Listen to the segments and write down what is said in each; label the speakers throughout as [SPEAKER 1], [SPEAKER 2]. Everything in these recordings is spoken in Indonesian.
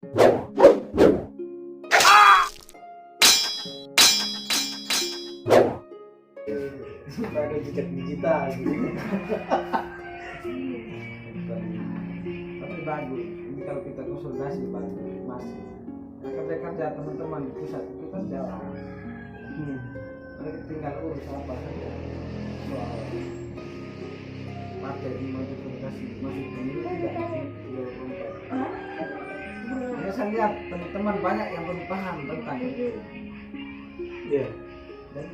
[SPEAKER 1] Ada jejak digital gitu. Tapi bagus ini kalau kita konsolidasi bagus masih. Nah, kerja teman-teman di pusat itu kan jauh. Mereka tinggal urus apa saja soal partai di maju komunikasi masih pemilu tidak ya, saya lihat teman-teman banyak yang belum paham tentang itu.
[SPEAKER 2] Iya.
[SPEAKER 1] Dan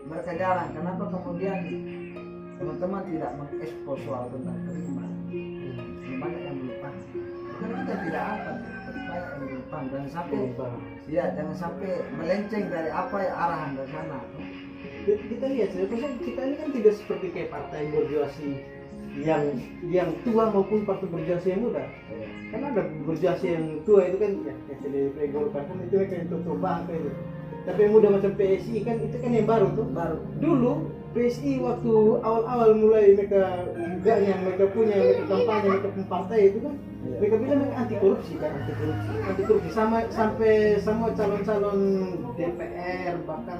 [SPEAKER 1] mereka jarang. Kenapa kemudian teman-teman tidak mengekspos soal tentang terima? Banyak yang belum paham. Karena kita tidak apa, tapi banyak yang belum paham. Dan sampai ya jangan sampai melenceng dari apa ya arahan dari sana.
[SPEAKER 2] Kita lihat sebenarnya kita ini kan tidak seperti kayak partai berjuasi yang tua maupun partai berjuasi yang muda. Kan ada berjuasi yang tua itu kan ya kayak Golkar kan itu kayak Toto Bangka itu. Tapi yang muda macam PSI kan itu kan yang baru tuh.
[SPEAKER 1] Baru
[SPEAKER 2] Dulu PSI waktu awal-awal mulai mereka punya mereka kampanye mereka partai itu kan mereka bilang mereka anti korupsi kan anti korupsi sampai semua calon-calon DPR bahkan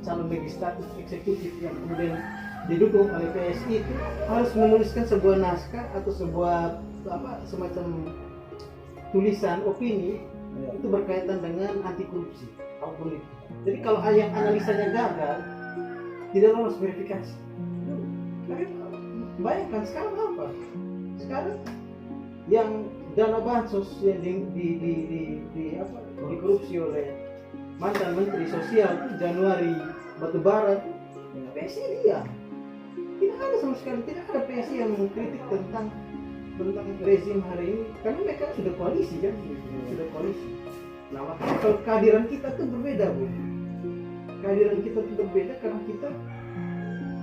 [SPEAKER 2] calon legislatif eksekutif yang kemudian didukung oleh PSI itu harus menuliskan sebuah naskah atau sebuah semacam tulisan opini itu berkaitan dengan anti korupsi apapun itu. Jadi kalau yang analisanya gagal tidak lolos verifikasi. Bayangkan sekarang apa? Sekarang yang dana bansos yang dikorupsi oleh mantan Menteri Sosial Januari Batubara, PSI dia tidak ada sama sekali, tidak ada PSI yang mengkritik tentang rezim hari ini karena mereka sudah koalisi kan, sudah koalisi. Nah makanya kalau kehadiran kita tuh berbeda Bu. Kehadiran kita tuh berbeda karena kita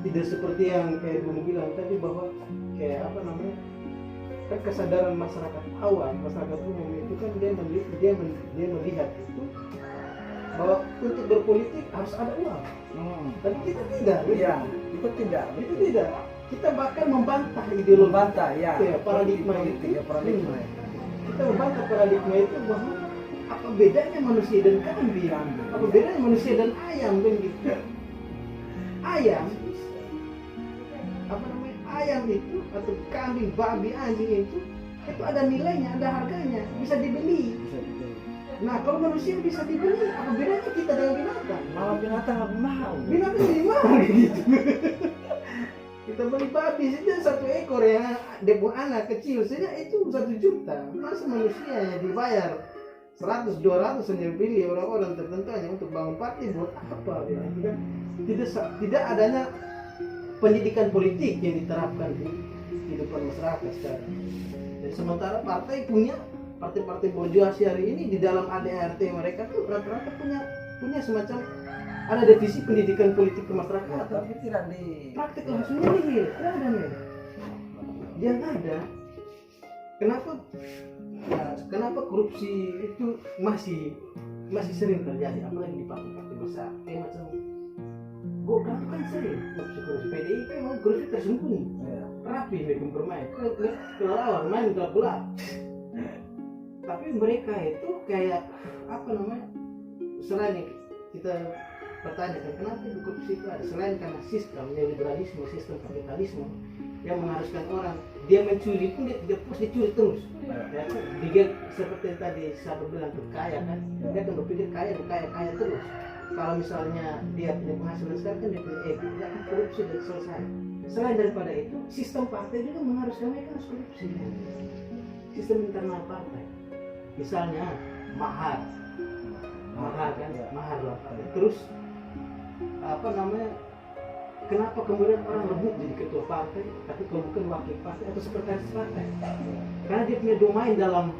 [SPEAKER 2] tidak seperti yang kayak Bu bilang tadi bahwa kayak kan kesadaran masyarakat awam, masyarakat umum itu kan dia melihat itu bahwa untuk berpolitik harus ada uang. Tapi kita tidak.
[SPEAKER 1] Iya, itu tidak.
[SPEAKER 2] Kita bahkan membantah ideologi. Paradigma itu.
[SPEAKER 1] Paradigma.
[SPEAKER 2] Kita membantah paradigma itu bahwa apa bedanya manusia dan kambing? Apa bedanya manusia dan ayam kan gitu? Ayam itu atau kambing, babi, anjing itu ada nilainya, ada harganya, bisa dibeli. Nah kalau manusia bisa dibeli, apa bedanya kita dengan binatang?
[SPEAKER 1] Malah binatang lebih mahal.
[SPEAKER 2] Binatang lebih mahal gitu. Kita beli babi saja 1 ekor yang debu anak kecil saja itu 1 juta. Masa manusia yang dibayar 100, 200 hanya pilih orang-orang tertentu hanya untuk bangun partai buat apa? Gitu kan? Tidak adanya pendidikan politik yang diterapkan di kehidupan masyarakat sekarang. Dan sementara partai-partai borjuasi hari ini di dalam ADRT mereka tuh rata-rata punya semacam ada divisi pendidikan politik kemasyarakatan,
[SPEAKER 1] tapi tidak di
[SPEAKER 2] praktik langsungnya nih, tidak ada nih. Yang ada, kenapa korupsi itu masih sering terjadi, apalagi di partai-partai besar, kayak macam Golkar kan sering korupsi. PDIP memang korupsi tersembunyi, rapi mereka bermain, kelawar main gelap-gelap. Tapi mereka itu kayak selain kita pertanyakan kenapa korupsi itu ada, selain karena sistem neoliberalisme, sistem kapitalisme yang mengharuskan orang dia mencuri pun dia tidak puas, dicuri terus. Dia seperti tadi saya bilang kaya kan, dia akan berpikir kaya terus. Kalau misalnya dia punya penghasilan sekarang kan dia punya ego, dia akan korupsi dan selesai. Selain daripada itu, sistem partai juga mengharuskan mereka harus korupsi. Sistem internal partai, misalnya mahar kan, terus kenapa kemudian orang rebut jadi ketua partai, tapi kalau bukan wakil partai atau sekretaris partai? Karena dia punya domain dalam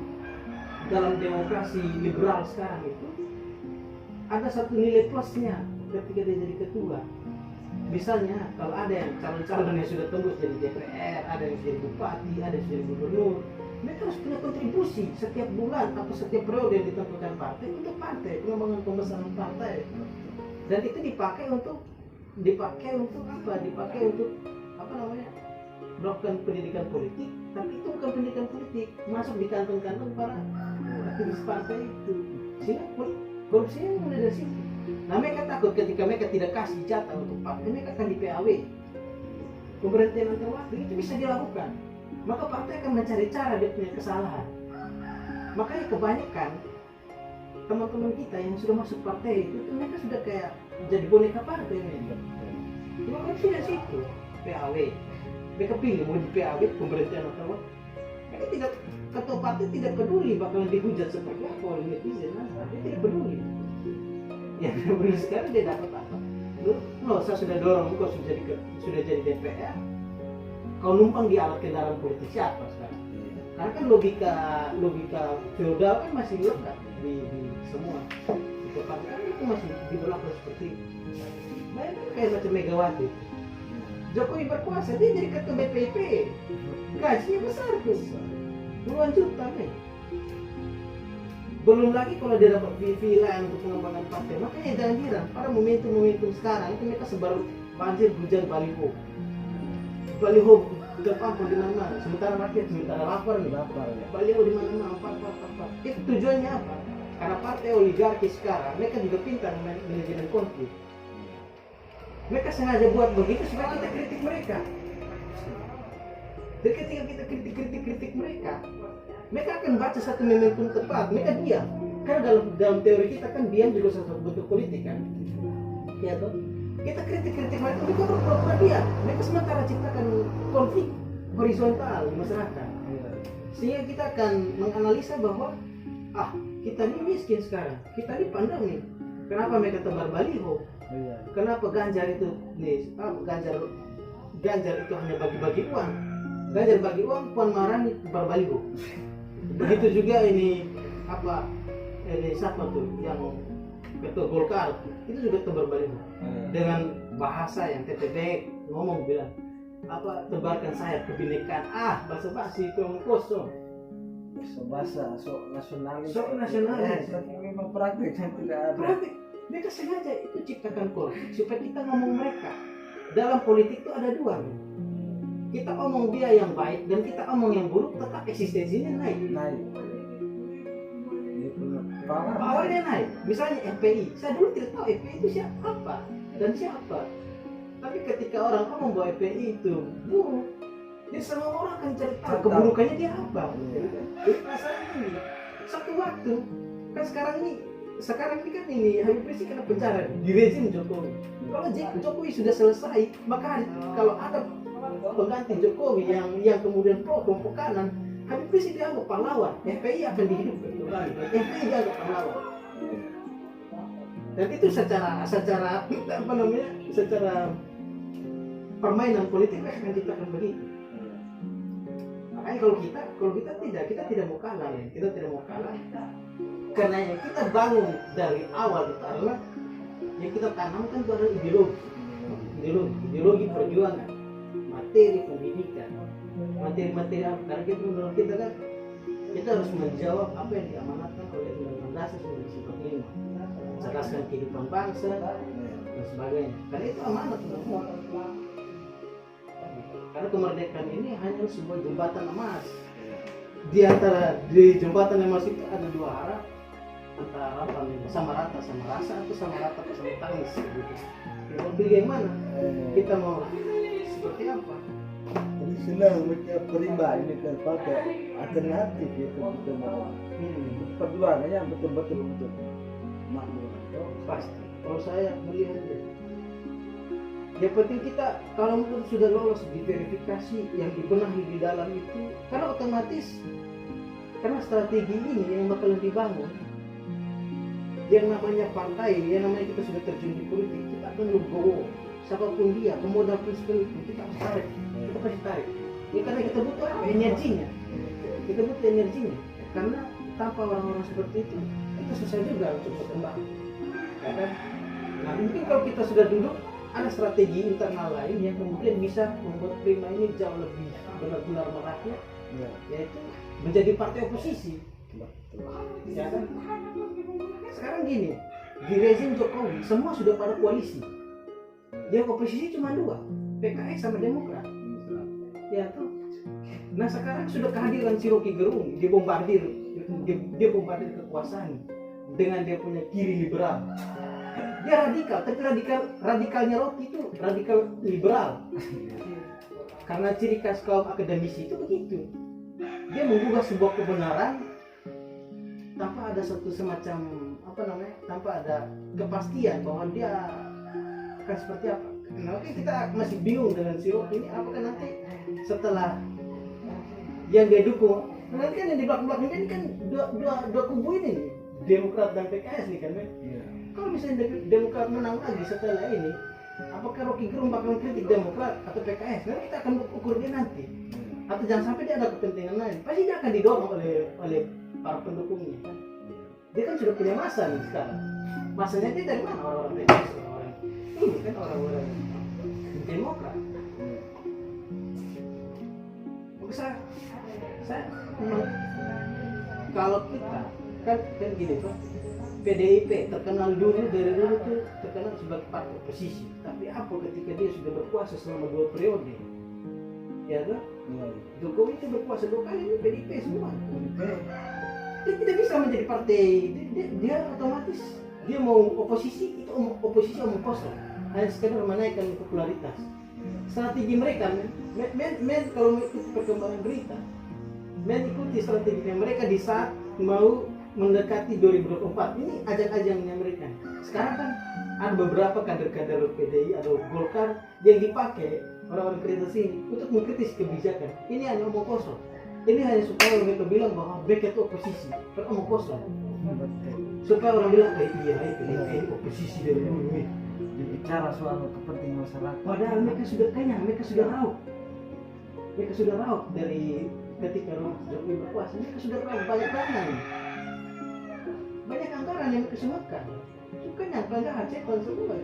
[SPEAKER 2] demokrasi liberal sekarang itu ada satu nilai plusnya ketika dia jadi ketua. Misalnya kalau ada yang calon-calon yang sudah tembus jadi DPR, ada yang jadi bupati, ada yang jadi gubernur, mereka harus punya kontribusi setiap bulan atau setiap periode yang ditentukan partai untuk partai, pengembangan pembesaran partai. Dan itu dipakai untuk melakukan pendidikan politik, tapi itu bukan pendidikan politik, masuk di kantong-kantong para aktivis partai itu. Sehingga korupsinya mulai dari situ. Nah mereka takut ketika mereka tidak kasih jatah untuk partai, mereka akan di PAW. Pemberhentian antar waktu itu bisa dilakukan. Maka partai akan mencari cara dia punya kesalahan. Makanya kebanyakan teman-teman kita yang sudah masuk partai itu mereka sudah kayak jadi boneka partai mereka. Cuma kan sudah situ PAW. Mereka pilih mau di PAW pemberhentian antar waktu. Mereka tidak, ketua partai tidak peduli bakalan dihujat seperti apa oleh netizen, dia tidak peduli. Ya benar sekali dia dapat apa? Loh, saya sudah dorong kau sudah jadi DPR. Kau numpang di alat kendaraan politik siapa sekarang? Karena kan logika feodal kan masih lekat di semua. Di partai kan itu masih diberlakukan seperti itu. Bayangkan kayak macam Megawati. Jokowi berkuasa, dia jadi ketua BPIP. Gajinya besar tuh, puluhan juta nih. Belum lagi kalau dia dapat villa untuk pengembangan partai. Makanya jangan heran pada momentum sekarang itu mereka sebar banjir hujan baliho terpampang di mana-mana. Sementara rakyat lapar nih, baliho di mana-mana, empat. Itu tujuannya apa? Karena partai oligarki sekarang mereka juga pintar manajemen konflik. Mereka sengaja buat begitu supaya kita kritik mereka. Dan ketika kita kritik mereka akan baca satu momentum tepat, mereka diam. Karena dalam teori kita kan diam juga satu bentuk politik kan. Ya toh? Kita kritik mereka, mereka berpura-pura diam. Mereka sementara ciptakan konflik horizontal di masyarakat. Sehingga kita akan menganalisa bahwa kita ini miskin sekarang, kita ini pandemi. Kenapa mereka tebar baliho? Kenapa Ganjar itu Ganjar itu hanya bagi-bagi uang? Ganjar bagi uang, Puan Maharani tebar baliho. Begitu juga ini siapa tuh yang ketua Golkar itu juga tebar baliho dengan bahasa yang tetebek ngomong bilang tebarkan sayap kebinekaan, basa-basi kosong.
[SPEAKER 1] Nasionalis.
[SPEAKER 2] Tapi
[SPEAKER 1] memang praktiknya tidak ada.
[SPEAKER 2] Mereka sengaja itu ciptakan konflik supaya kita ngomong mereka. Dalam politik itu ada dua. Kita omong dia yang baik dan kita omong yang buruk, tetap eksistensinya naik. Powernya naik. Misalnya FPI. Saya dulu tidak tahu FPI itu siapa dan siapa. Tapi ketika orang ngomong bahwa FPI itu buruk, jadi semua orang akan cari tahu keburukannya dia apa. Jadi masalahnya ini satu waktu kan sekarang ini kan Habib Rizik kena penjara di rezim Jokowi. Kalau Jokowi sudah selesai, maka kalau ada pengganti Jokowi yang kemudian pro kelompok kanan, Habib Rizik dianggap pahlawan, FPI akan dihidupkan kembali. FPI dianggap pahlawan. Dan itu secara permainan politik akan diciptakan begitu. Makanya kalau kita tidak mau kalah, kita tidak mau kalah. Karena yang kita bangun dari awal itu adalah yang kita tanamkan itu adalah ideologi perjuangan, materi pendidikan, materi apa? Karena kita menurut kita kan kita harus menjawab apa yang diamanatkan oleh Undang-Undang Dasar 1945, cerdaskan kehidupan bangsa dan sebagainya. Karena itu amanat undang-undang. Karena kemerdekaan ini hanya sebuah jembatan emas. Di jembatan emas itu ada dua arah, antara sama rata sama rasa atau sama rata sama tangis gitu. Kita pilih yang mana? Kita mau seperti apa?
[SPEAKER 1] Jadi senang mereka perimba ini kan pakai alternatif itu kita mau perjuangannya betul-betul untuk makmur.
[SPEAKER 2] Pasti. Kalau saya melihatnya, yang penting kita kalau sudah lolos di verifikasi yang dibenahi di dalam itu, karena otomatis karena strategi ini yang bakalan dibangun, yang namanya partai, yang namanya kita sudah terjun di politik, kita akan legowo. Siapapun dia, pemodal prinsipil itu kita harus tarik, kita pasti tarik. Ya karena kita butuh apa? Energinya. Kita butuh energinya. Karena tanpa orang-orang seperti itu, kita susah juga untuk berkembang. Kan? Nah mungkin kalau kita sudah duduk, ada strategi internal lain yang kemudian bisa membuat Prima ini jauh lebih benar-benar merakyat, yaitu menjadi partai oposisi. Ya kan? Sekarang gini, di rezim Jokowi semua sudah pada koalisi. Yang oposisi cuma dua, PKS sama Demokrat. Ya tuh. Nah sekarang sudah kehadiran si Rocky Gerung dibombardir dia bombardir kekuasaan dengan dia punya kiri liberal. Dia radikal, tapi radikalnya Rocky itu radikal liberal. Karena ciri khas kaum akademisi itu begitu. Dia menggugah sebuah kebenaran tanpa ada satu semacam tanpa ada kepastian bahwa dia akan seperti apa. Nah, oke, kita masih bingung dengan si Rocky ini, apakah nanti setelah yang dia dukung, nanti kan yang di belakang ini kan dua kubu ini nih, Demokrat dan PKS nih kan, men. Kalau misalnya Demokrat menang lagi setelah ini, apakah Rocky Gerung bakal kritik Demokrat atau PKS? Nanti kita akan ukur dia nanti. Atau jangan sampai dia ada kepentingan lain. Pasti dia akan didorong oleh para pendukungnya. Dia kan sudah punya masa nih sekarang. Masanya dia dari mana? Orang-orang PKS, orang-orang ini kan orang-orang Demokrat. Saya memang kalau kita kan gini Pak, PDIP terkenal dari dulu tuh terkenal sebagai partai oposisi. Tapi apa ketika dia sudah berkuasa selama 2 periode, ya kan? Jokowi itu berkuasa 2 kali, ini PDIP semua. Dia tidak bisa menjadi partai, dia otomatis dia mau oposisi itu oposisi omong kosong, hanya sekedar menaikkan popularitas. Strategi mereka, kalau mengikuti perkembangan berita, mengikuti strategi mereka di saat mau mendekati 2024 ini ajang-ajangnya mereka. Sekarang kan ada beberapa kader-kader PDI atau Golkar yang dipakai orang-orang kritis ini untuk mengkritis kebijakan. Ini hanya omong kosong. Ini hanya supaya mereka bilang bahwa mereka itu oposisi, omong kosong. Supaya orang bilang, iya ini oposisi dari dulu nih.
[SPEAKER 1] Bicara soal kepentingan masyarakat.
[SPEAKER 2] Padahal mereka sudah kenyang, mereka sudah raup dari ketika Jokowi berkuasa. Mereka sudah raup banyak anggaran yang mereka sematkan. Kenyang, kenyang, cepat semua.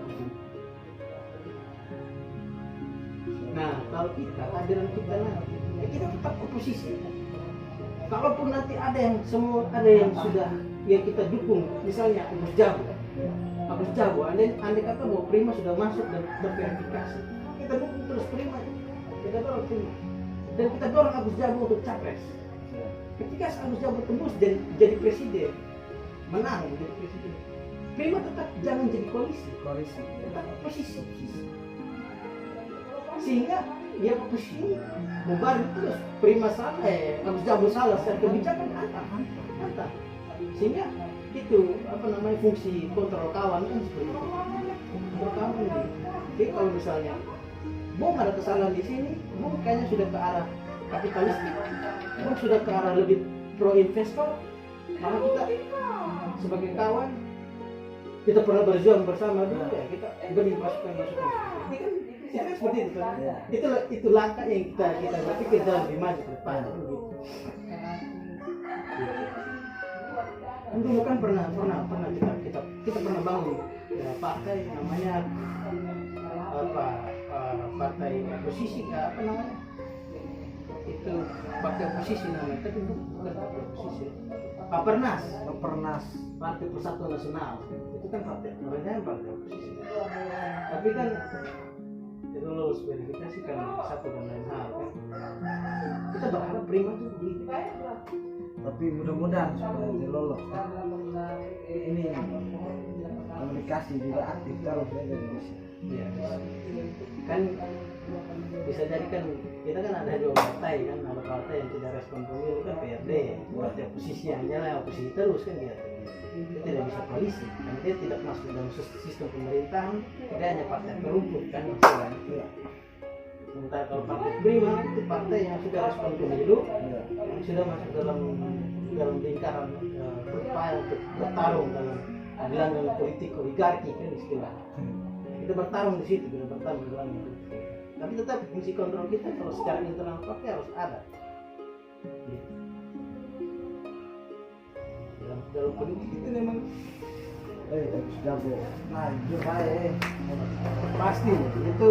[SPEAKER 2] Nah, kalau kita, kehadiran kita nanti, ya kita tetap oposisi. Kalaupun nanti ada yang sudah yang kita dukung, misalnya Agus Jago, andai kata bahwa Prima sudah masuk dan berverifikasi, kita dukung terus Prima, kita dorong Prima, dan kita dorong Agus Jago untuk capres. Ketika Agus Jago tembus dan jadi presiden, menang jadi presiden, Prima tetap jangan jadi koalisi, tetap oposisi. Sehingga ya oposisi bubar terus, Prima salah, Agus Jago salah secara kebijakan antah. Sehingga itu fungsi kontrol kawan kan seperti itu. Kontrol kawan ini. Jadi kalau misalnya Bung ada kesalahan di sini, Bung kayaknya sudah ke arah kapitalistik, Bung sudah ke arah lebih pro investor, karena kita sebagai kawan kita pernah berjuang bersama dulu ya, kita beri masukan. Ini kan ya kan seperti itu kan. Itu langkah yang kita berpikir dalam lebih maju ke depan gitu. Dulu kan pernah kita pernah bangun ya, partai namanya partai oposisi itu partai oposisi namanya, tapi bukan partai oposisi, Papernas, Partai Persatuan Nasional, itu kan partai oposisi, tapi kan itu lolos verifikasi kan satu dan lain hal kan. Kita berharap Prima tuh begitu.
[SPEAKER 1] Tapi mudah-mudahan supaya dia lolos. Ini komunikasi juga aktif terus ya di Indonesia.
[SPEAKER 2] Iya. Kan bisa jadi kan kita kan ada 2 partai kan, ada partai yang tidak respon pemilu kan PRD, partai oposisi yang jalan oposisi terus kan dia tidak bisa koalisi, karena dia tidak masuk dalam sistem pemerintahan, dia hanya partai perumput kan maksudnya. Sementara kalau partai Prima itu partai yang sudah respon pemilu, yang sudah masuk dalam lingkaran berupaya untuk bertarung dalam politik oligarki kan istilah. Kita bertarung di situ, kita bertarung dalam itu. Tapi tetap fungsi kontrol kita kalau secara internal partai harus ada. Dalam politik itu memang
[SPEAKER 1] Agus Jago. Nah, itu baik.
[SPEAKER 2] pasti itu.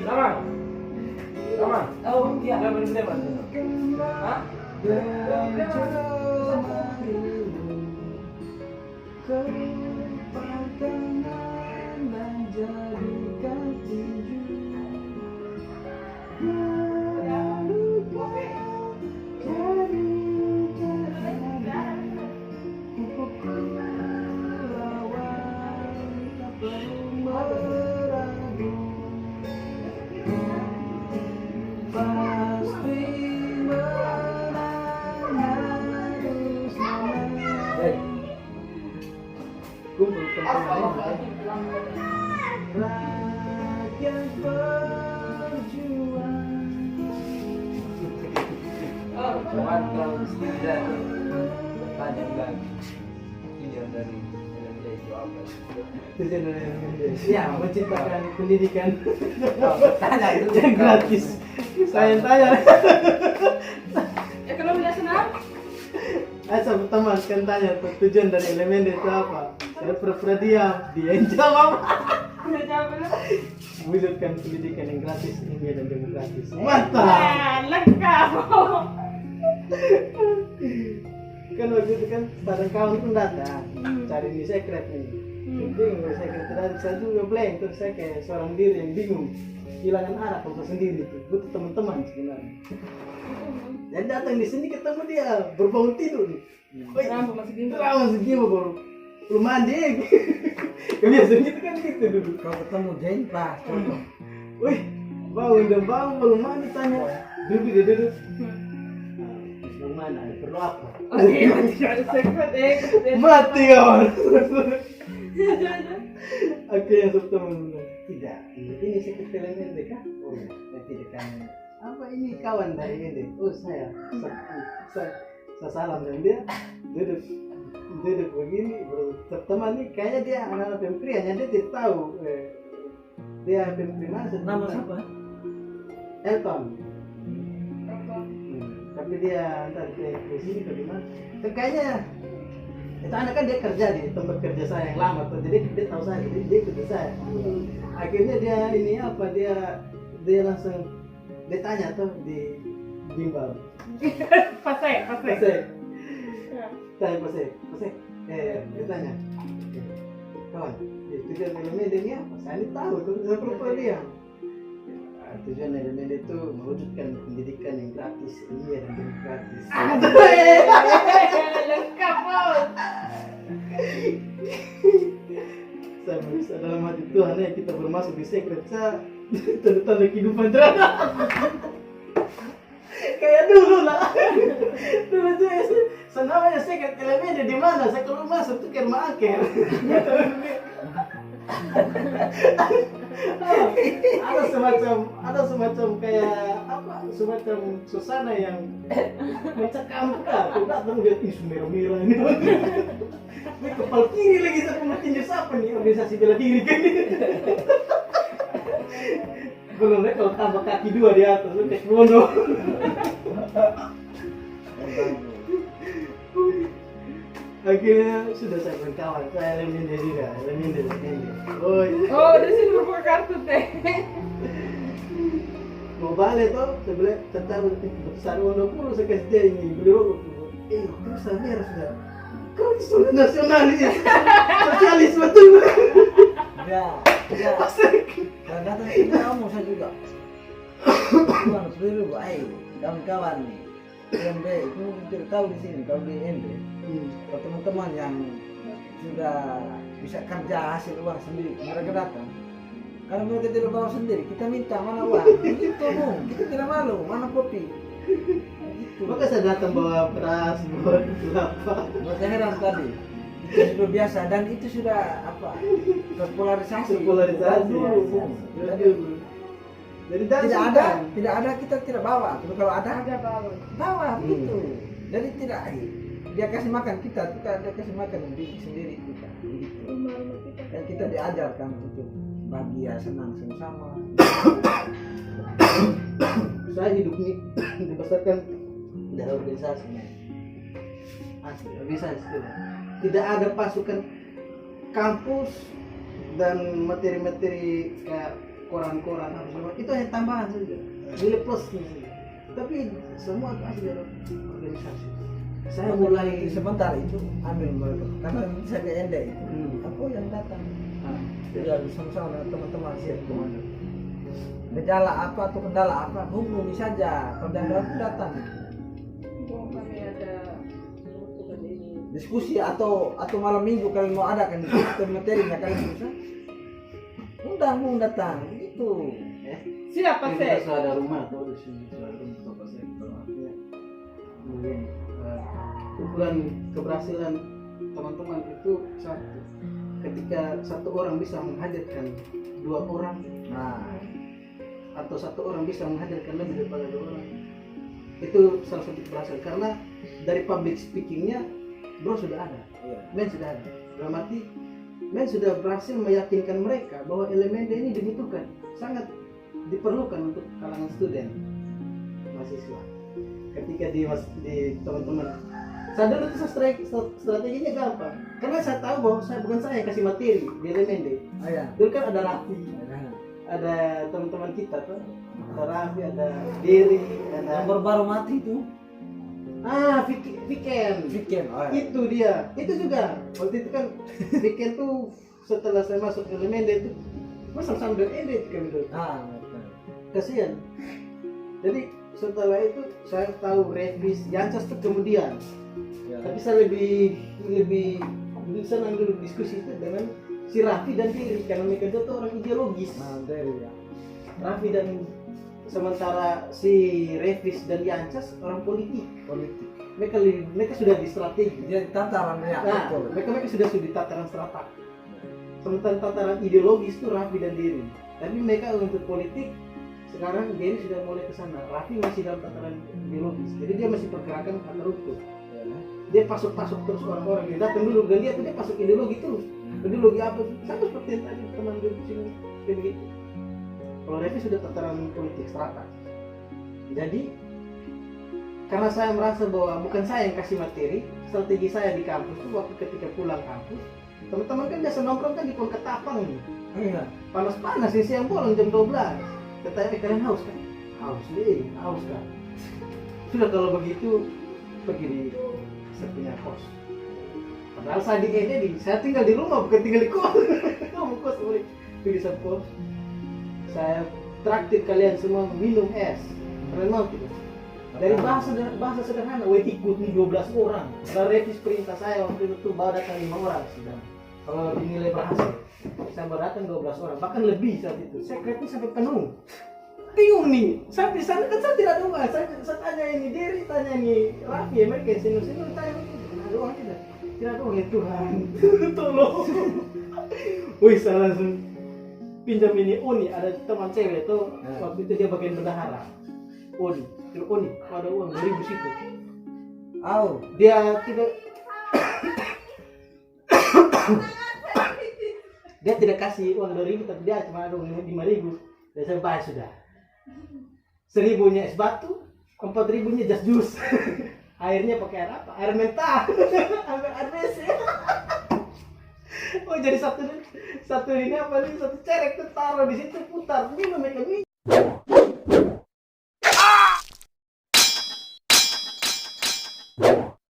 [SPEAKER 3] Taman. Taman. Oh, iya. Udah berhenti, Mas. Hah?
[SPEAKER 2] Kumpul teman-teman rakyat berjuang.
[SPEAKER 3] Bukan kalau tidak tanya lagi. Tujuan dari LMD itu apa?
[SPEAKER 2] Tujuan dari LMD ya menciptakan pendidikan
[SPEAKER 3] Tanya itu
[SPEAKER 2] yang gratis. Saya tanya.
[SPEAKER 4] Ekonomi nasional?
[SPEAKER 2] Asa teman kan tanya tujuan dari LMD itu apa? Saya pura-pura diam, dia yang jawab.
[SPEAKER 4] Udah jawab belum?
[SPEAKER 2] Wujudkan pendidikan yang gratis, ilmiah dan demokratis. Mantap.
[SPEAKER 4] Nah, lengkap.
[SPEAKER 2] Kan waktu itu kan pada kawan pun datang cari di secret nih. Bingung di secret tadi saya juga blank terus saya kayak seorang diri yang bingung kehilangan arah untuk sendiri tuh butuh teman-teman sebenarnya. Dan datang di sini ketemu dia berbangun tidur nih.
[SPEAKER 4] Rambut masih gini.
[SPEAKER 2] Lama segini baru belum mandi. Kebiasaan gitu kan gitu dulu.
[SPEAKER 1] Kalau ketemu Jane pas, contoh.
[SPEAKER 2] Wih, bangun dan bangun belum mandi tanya. Duduk dia duduk. Belum mana? Perlu apa?
[SPEAKER 4] Oke, tidak ada sekret.
[SPEAKER 2] Mati kawan. Akhirnya bertemu. Tidak, ini sekret LMD kah? Oh ya, tidak kan. Apa ini kawan dari ini? Oh saya salam dan dia duduk begini berteman nih kayaknya dia anak-anak pempri hanya dia tidak tahu dia pempri mana
[SPEAKER 1] Nama siapa?
[SPEAKER 2] Elton. Tapi dia entah di sini ke di mana. Kayaknya itu anak kan dia kerja di tempat kerja saya yang lama tuh, jadi dia tahu saya, jadi dia ikut saya. Akhirnya dia ini apa dia langsung dia tanya tuh di bimbel.
[SPEAKER 4] Pasai.
[SPEAKER 2] Tanya pasai. Dia tanya. Kawan, tujuan LMD ini apa? Saya ini tahu tuh, saya perlu dia. Tujuan LMD itu mewujudkan pendidikan yang gratis, ilmiah dan demokratis.
[SPEAKER 4] Lengkap, Bos.
[SPEAKER 2] Saya merasa dalam hati Tuhan ya kita bermasuk di sekret saya tanda-tanda kehidupan terada. Kayak dulu lah. Dulu saya namanya sekret LMD di mana? Saya kalau masuk tuh ke rumah angker. ada semacam kayak apa? Semacam suasana yang mencekam kan. Aku datang lihat isu merah-merah ini. Ini kepala kiri lagi saya mau tinju siapa nih organisasi bela diri kan. Belum deh kalau tambah kaki dua di atas lu kayak bono. Akhirnya sudah saya berkawan, saya LMD juga, LMD.
[SPEAKER 4] Oh, dari sini berbuka kartu teh.
[SPEAKER 2] Mau balik tuh, sebelah tentang besar 20 saya kasih dia ini beli rokok. Terus saya merah sudah. Kau ini sudah nasionalis, sosialis betul.
[SPEAKER 1] Ya. Kadang-kadang kita kamu saya juga. Tuan seluruh, ayo kawan-kawan nih. LMD itu tidak tahu di sini, kalau di LMD. Kalau teman-teman yang sudah bisa kerja hasil uang sendiri, mereka datang. Kalau mereka tidak bawa sendiri, kita minta mana uang. Begitu Bung, kita tidak malu, mana kopi. Begitu.
[SPEAKER 2] Maka saya datang bawa beras, bawa kelapa.
[SPEAKER 1] Buat heran tadi. Itu sudah biasa dan itu sudah apa? Terpolarisasi.
[SPEAKER 2] Dulu, Bung. Jadi
[SPEAKER 1] tidak ada kita tidak bawa. Tapi kalau ada bawa begitu. Jadi tidak dia kasih makan kita dia kasih makan diri sendiri kita. Begitu. Kan kita diajarkan untuk bahagia, senang sama-sama.
[SPEAKER 2] Saya hidup ini dibesarkan dari organisasi. Asli, organisasi itu. Tidak ada pasukan kampus dan materi-materi kayak koran-koran apa semua. Itu hanya tambahan saja, nilai plusnya saja. Tapi semua itu asli dari organisasi. Saya mulai
[SPEAKER 1] sebentar itu ambil mereka karena saya ke Ende itu aku yang datang tidak sama-sama dengan teman-teman siap kemana gejala apa atau kendala apa hubungi saja kalau ada aku datang
[SPEAKER 4] Kami ada untuk ini.
[SPEAKER 1] diskusi atau malam minggu kalian mau ada kan diskusi materinya kalian bisa undang datang gitu.
[SPEAKER 4] Siapa
[SPEAKER 2] kita
[SPEAKER 4] sih?
[SPEAKER 2] sudah ada rumah tuh di sini, sudah ada beberapa sektor artinya mungkin ukuran keberhasilan teman-teman itu satu, ketika satu orang bisa menghadirkan dua orang,
[SPEAKER 1] Nah,
[SPEAKER 2] atau satu orang bisa menghadirkan lebih daripada dua orang, itu salah satu keberhasilan. Karena dari public speakingnya bro sudah ada, men sudah ada, dalam arti men sudah berhasil meyakinkan mereka bahwa elemen ini dibutuhkan, sangat diperlukan untuk kalangan student mahasiswa. Ketika di teman-teman saya dulu tuh strateginya gampang, karena saya tahu bahwa bukan saya yang kasih materi di elemen
[SPEAKER 1] ya.
[SPEAKER 2] dulu kan ada Raffi, ada teman-teman kita tuh, ada Raffi, ada Dery,
[SPEAKER 1] Yang
[SPEAKER 2] ada
[SPEAKER 1] baru mati itu
[SPEAKER 2] Viken. Itu dia, itu juga waktu itu kan Viken tuh setelah saya masuk elemen itu sama-sama dengan edit kami dulu. Kasihan. Jadi setelah itu saya tahu Revis, Yancas tuh kemudian. Tapi saya lebih senang dulu diskusi itu dengan si Raffi dan Dery karena mereka itu tuh orang ideologis. Raffi dan sementara si Revis dan Yancas orang politik. Mereka sudah di strategi.
[SPEAKER 1] Dia tatarannya
[SPEAKER 2] Nah,
[SPEAKER 1] betul.
[SPEAKER 2] mereka sudah di tataran strategi. Sementara tataran ideologis itu Raffi dan Dery. Tapi mereka untuk politik sekarang Dery sudah mulai ke sana. Raffi masih dalam tataran ideologis. Jadi dia masih pergerakan antar rumput. Dia pasuk-pasuk terus orang-orang. Dia datang dulu dan dia pasuk ideologi terus. Ideologi apa? Sama seperti yang tadi teman gue di sini kayak begitu. Kalau Raffi sudah tataran politik strategi. Jadi karena saya merasa bahwa bukan saya yang kasih materi, strategi saya di kampus itu waktu ketika pulang kampus, teman-teman kan biasa nongkrong kan di pohon ketapang nih.
[SPEAKER 1] Iya.
[SPEAKER 2] Panas-panas nih siang bolong jam 12. Katanya kalian haus kan? Haus kan? Sudah kalau begitu pergi di saya punya kos. Padahal saya di ED, saya tinggal di rumah bukan tinggal di kos. Kamu kos boleh pergi di kos. Saya traktir kalian semua minum es. Kalian mau tidak? Dari bahasa sederhana, ikut nih 12 orang. Kalau revisi perintah saya waktu itu bawa datang 5 orang sudah. Kalau dinilai berhasil, saya bawa datang 12 orang, bahkan lebih saat itu. Sekretnya sampai penuh. Bingung nih, sampai sana kan saya tidak ada uang. Saya tanya ini Dery, tanya ini Raffi, mereka senior tanya tidak ada uang tidak? Tidak ada uang ya Tuhan, tolong. Wih, saya langsung pinjam ini Oni, ada teman cewek itu waktu itu dia bagian bendahara. Oni, ada uang 2.000 situ. Dia tidak kasih uang 2.000, tapi dia cuma ada uang 5.000. Dan saya bayar sudah. 1.000-nya es batu, 4.000-nya jas jus. Airnya pakai air apa? Air mentah. Air WC. Oh jadi satu ini apa nih? Satu cerek tuh taruh di situ putar. Minum mereka minum.